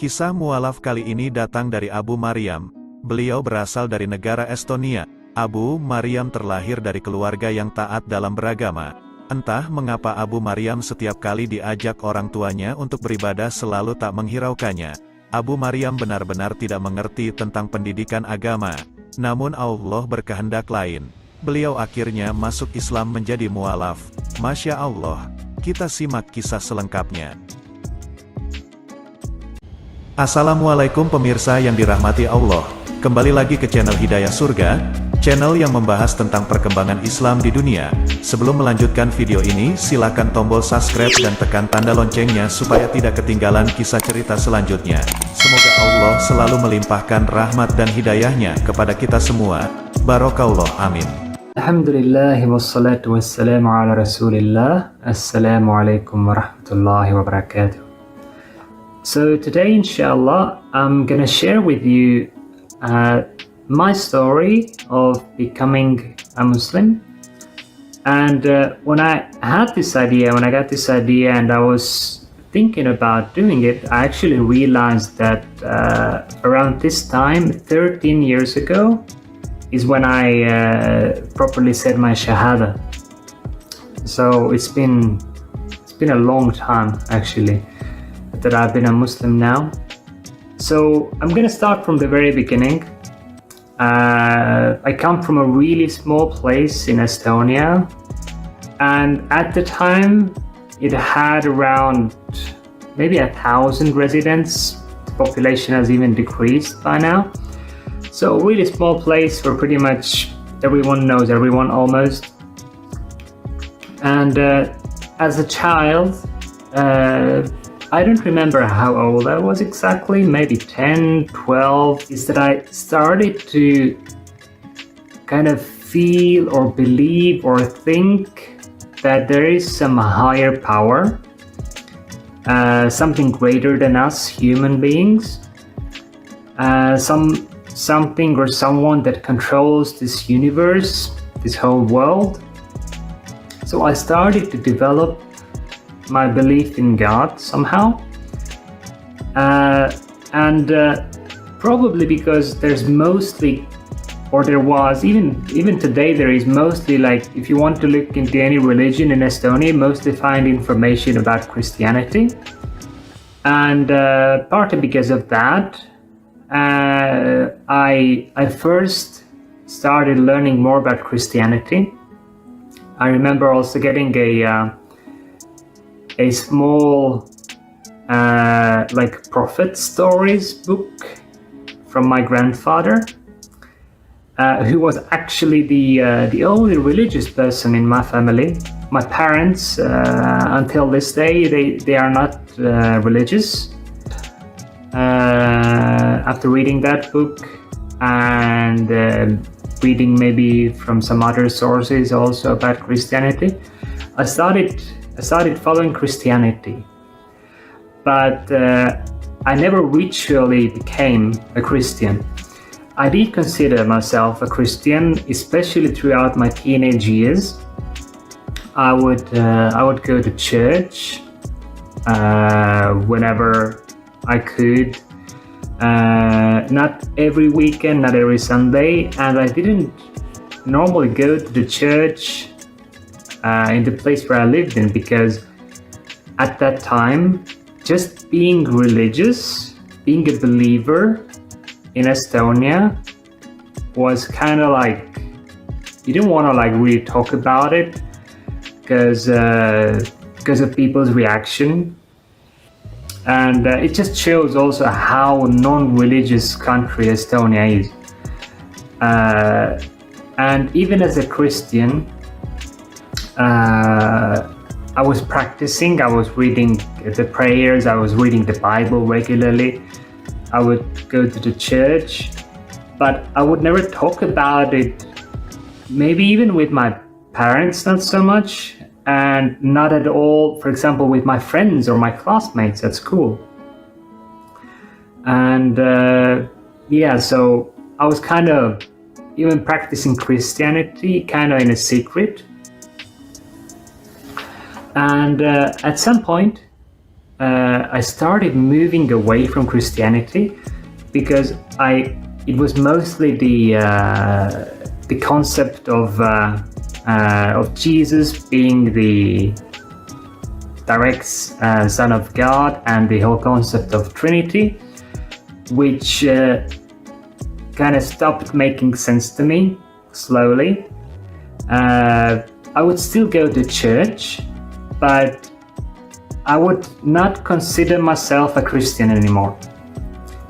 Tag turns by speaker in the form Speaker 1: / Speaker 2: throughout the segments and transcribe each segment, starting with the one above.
Speaker 1: Kisah Mualaf kali ini datang dari Abu Mariam. Beliau berasal dari negara Estonia. Abu Mariam terlahir dari keluarga yang taat dalam beragama. Entah mengapa Abu Mariam setiap kali diajak orang tuanya untuk beribadah selalu tak menghiraukannya. Abu Mariam benar-benar tidak mengerti tentang pendidikan agama. Namun Allah berkehendak lain. Beliau akhirnya masuk Islam menjadi mualaf. Masya Allah. Kita simak kisah selengkapnya. Assalamualaikum pemirsa yang dirahmati Allah. Kembali lagi ke channel Hidayah Surga, channel yang membahas tentang perkembangan Islam di dunia. Sebelum melanjutkan video ini, silakan tombol subscribe dan tekan tanda loncengnya supaya tidak ketinggalan kisah cerita selanjutnya. Semoga Allah selalu melimpahkan rahmat dan hidayahnya kepada kita semua. Barokallah, amin.
Speaker 2: Alhamdulillah wassalatu wassalamu ala rasulillah. Assalamualaikum warahmatullahi wabarakatuh. So today, inshallah, I'm gonna share with you my story of becoming a Muslim. And when I got this idea and I was thinking about doing it, I actually realized that around this time, 13 years ago, is when I properly said my Shahada. So it's been a long time, actually, that I've been a Muslim now. So I'm gonna start from the very beginning. I come from a really small place in Estonia, and at the time it had around maybe 1,000 residents. The population has even decreased by now. So a really small place where pretty much everyone knows everyone almost. And as a child, I don't remember how old I was exactly, maybe 10, 12, is that I started to kind of feel or believe or think that there is some higher power, something greater than us human beings, something or someone that controls this universe, this whole world. So I started to develop my belief in God somehow, and probably because there's mostly, or there was, even today there is mostly, like, if you want to look into any religion in Estonia, mostly find information about Christianity. And partly because of that, I first started learning more about Christianity. I remember also getting a small like prophet stories book from my grandfather, who was actually the only religious person in my family. My parents, until this day, they are not religious. After reading that book and reading maybe from some other sources also about Christianity, I started following Christianity, but I never ritually became a Christian. I did consider myself a Christian, especially throughout my teenage years. I would go to church whenever I could, not every weekend, not every Sunday, and I didn't normally go to the church in the place where I lived in, because at that time, just being religious, being a believer in Estonia was kind of like, you didn't want to like really talk about it because of people's reaction. And it just shows also how non-religious country Estonia is. And even as a Christian, I was practicing, I was reading the prayers, I was reading the Bible regularly. I would go to the church, but I would never talk about it, maybe even with my parents, not so much, and not at all, for example, with my friends or my classmates at school. And yeah, so I was kind of even practicing Christianity kind of in a secret. And at some point, I started moving away from Christianity because it was mostly the concept of Jesus being the direct Son of God, and the whole concept of Trinity, which kind of stopped making sense to me slowly. I would still go to church, but I would not consider myself a Christian anymore.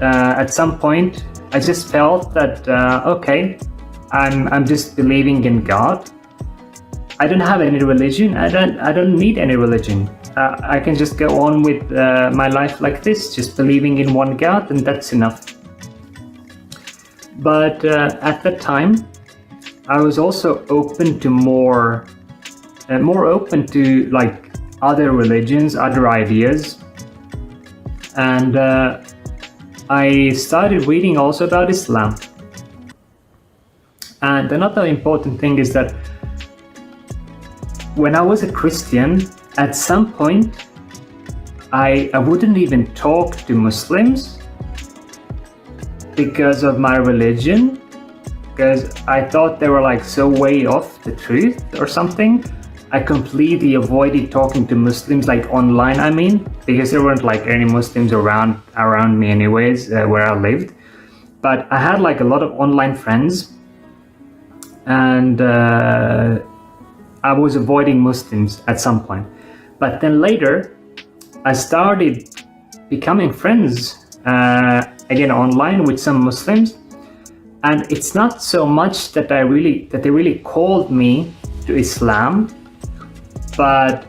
Speaker 2: At some point, I just felt that okay, I'm just believing in God. I don't have any religion. I don't need any religion. I can just go on with my life like this, just believing in one God, and that's enough. But at that time, I was also open to more open to like other religions, other ideas, and I started reading also about Islam. And another important thing is that when I was a Christian, at some point, I wouldn't even talk to Muslims because of my religion, because I thought they were like so way off the truth or something. I completely avoided talking to Muslims, like online, I mean, because there weren't like any Muslims around me anyways, where I lived. But I had like a lot of online friends, and I was avoiding Muslims at some point. But then later, I started becoming friends again online with some Muslims, and it's not so much that they really called me to Islam, but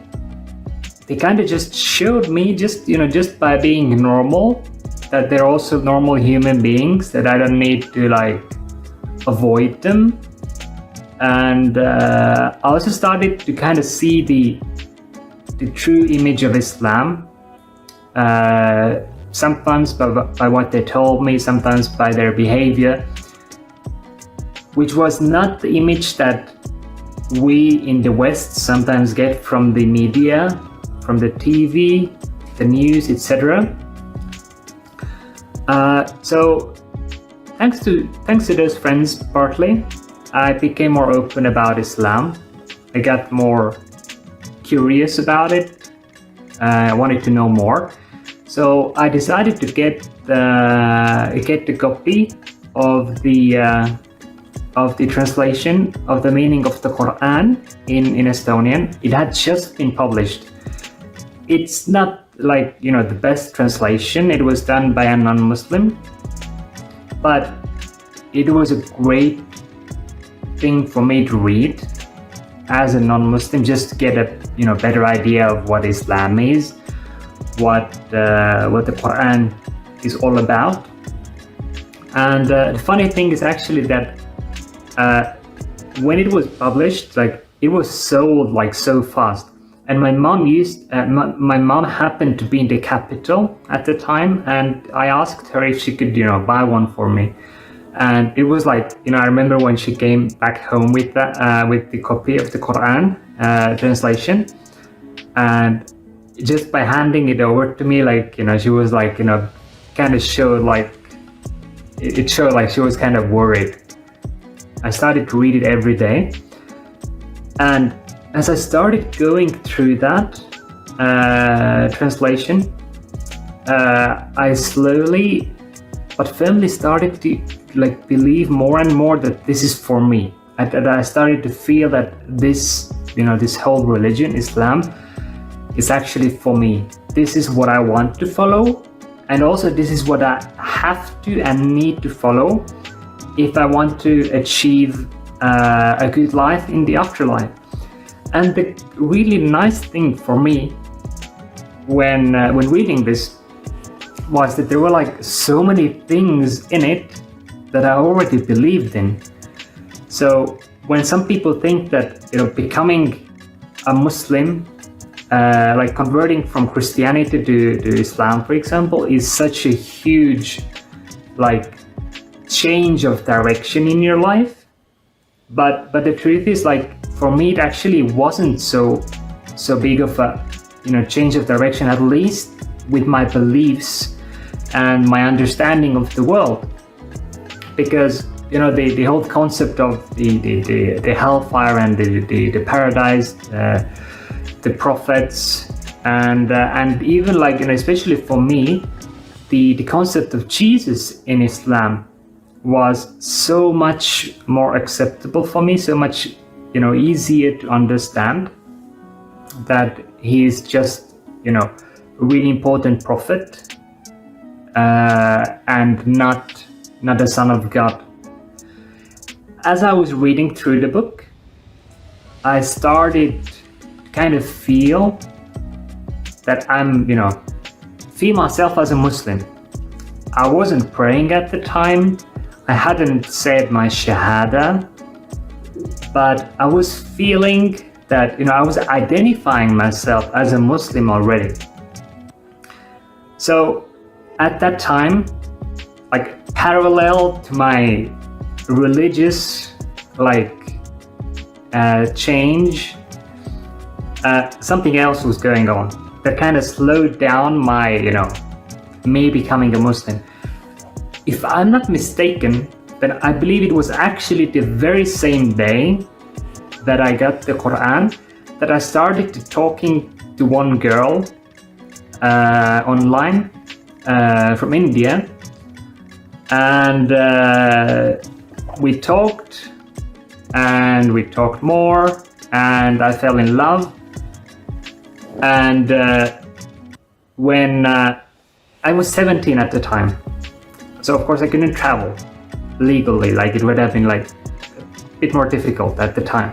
Speaker 2: they kind of just showed me, just by being normal, that they're also normal human beings, that I don't need to like avoid them. And I also started to kind of see the true image of Islam, sometimes by what they told me, sometimes by their behavior, which was not the image that we in the West sometimes get from the media, from the TV, the news, etc. So thanks to those friends, partly, I became more open about Islam. I got more curious about it. I wanted to know more. So I decided to get the copy of the translation of the meaning of the Quran in Estonian. It had just been published. It's not like the best translation. It was done by a non-Muslim, but it was a great thing for me to read as a non-Muslim, just to get a better idea of what Islam is, what the Quran is all about. And the funny thing is actually that when it was published, like it was sold like so fast. And my mom happened to be in the capital at the time, and I asked her if she could buy one for me. And it was like, I remember when she came back home with the copy of the Quran translation, and just by handing it over to me, like, she was like, kind of showed like, it showed like she was kind of worried. I started to read it every day. And as I started going through that translation, I slowly but firmly started to believe more and more that this is for me. I started to feel that this whole religion, Islam, is actually for me. This is what I want to follow, and also this is what I have to and need to follow if I want to achieve a good life in the afterlife. And the really nice thing for me when reading this was that there were like so many things in it that I already believed in. So when some people think that becoming a Muslim, like converting from Christianity to Islam, for example, is such a huge change of direction in your life, but the truth is, for me, it actually wasn't so big of a change of direction, at least with my beliefs and my understanding of the world. Because the whole concept of the hellfire and the paradise, the prophets, and even like especially for me, the concept of Jesus in Islam was so much more acceptable for me, so much easier to understand, that he is just a really important prophet, and not a son of God. As I was reading through the book, I started to kind of feel that feel myself as a Muslim. I wasn't praying at the time. I hadn't said my Shahada, but I was feeling that I was identifying myself as a Muslim already. So at that time, like parallel to my religious change, something else was going on that kind of slowed down my me becoming a Muslim. If I'm not mistaken, then I believe it was actually the very same day that I got the Quran that I started talking to one girl online from India, and we talked more, and I fell in love. And when I was 17 at the time, so of course I couldn't travel legally, like it would have been like a bit more difficult at the time.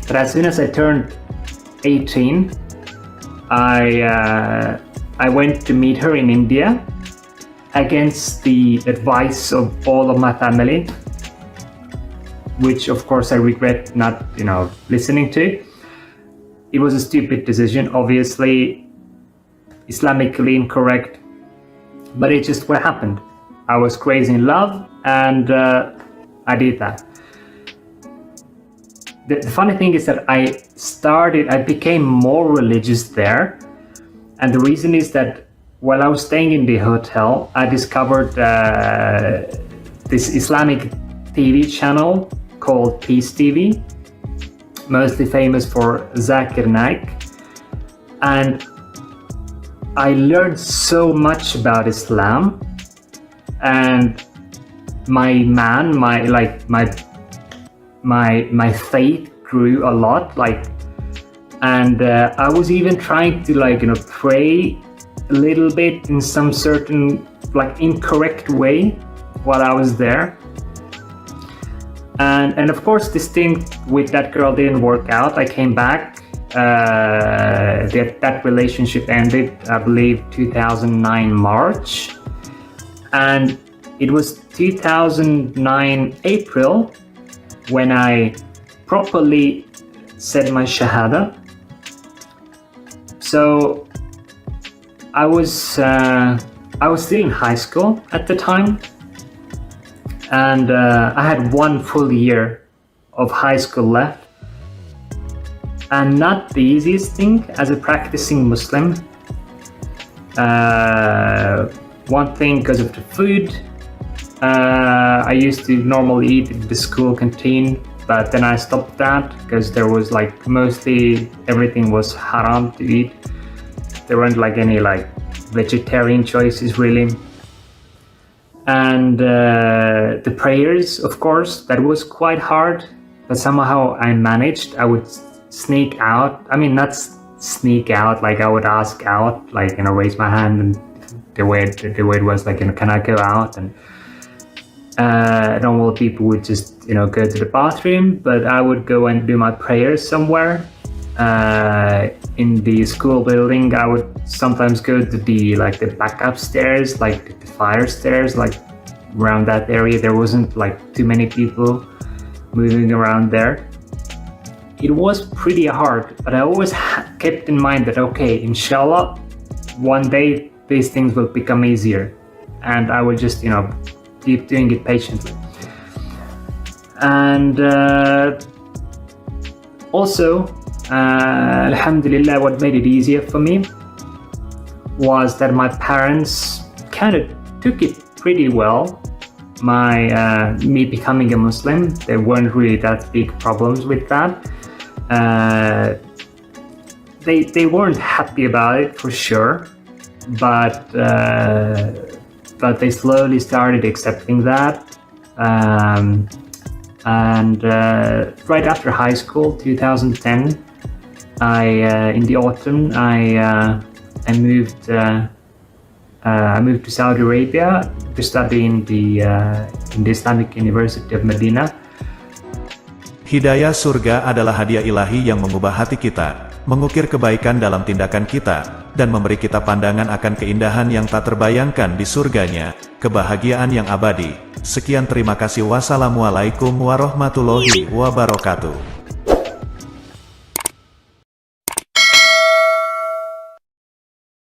Speaker 2: But as soon as I turned 18, I went to meet her in India against the advice of all of my family, which of course I regret not listening to. It was a stupid decision, obviously Islamically incorrect, but it's just what happened. I was crazy in love, and I did that. The funny thing is that I became more religious there, and the reason is that while I was staying in the hotel, I discovered this Islamic TV channel called Peace TV, mostly famous for Zakir Naik, and I learned so much about Islam, and my faith grew a lot, and I was even trying to pray a little bit in some certain incorrect way while I was there. And of course this thing with that girl didn't work out. I came back, that relationship ended, I believe 2009 March, and it was 2009 April when I properly said my Shahada. So I was still in high school at the time, and I had 1 full year of high school left, and not the easiest thing as a practicing Muslim. One thing, because of the food, I used to normally eat in the school canteen, but then I stopped that because there was mostly everything was haram to eat. There weren't any vegetarian choices really. And the prayers, of course, that was quite hard, but somehow I managed. I would sneak out. I mean, not sneak out, I would ask out, raise my hand, and the way it was can I go out? And normal people would just go to the bathroom, but I would go and do my prayers somewhere in the school building. I would sometimes go to the backup stairs, the fire stairs, around that area. There wasn't too many people moving around there. It was pretty hard, but I always kept in mind that okay, inshallah, one day these things will become easier, and I will just keep doing it patiently. And also, alhamdulillah, what made it easier for me was that my parents kind of took it pretty well. Me becoming a Muslim, there weren't really that big problems with that. They weren't happy about it for sure, but they slowly started accepting that. And right after high school, 2010, in the autumn, I moved to Saudi Arabia to study in the Islamic University of Medina.
Speaker 1: Hidayah surga adalah hadiah ilahi yang mengubah hati kita, mengukir kebaikan dalam tindakan kita, dan memberi kita pandangan akan keindahan yang tak terbayangkan di surganya, kebahagiaan yang abadi. Sekian, terima kasih. Wassalamualaikum warahmatullahi wabarakatuh.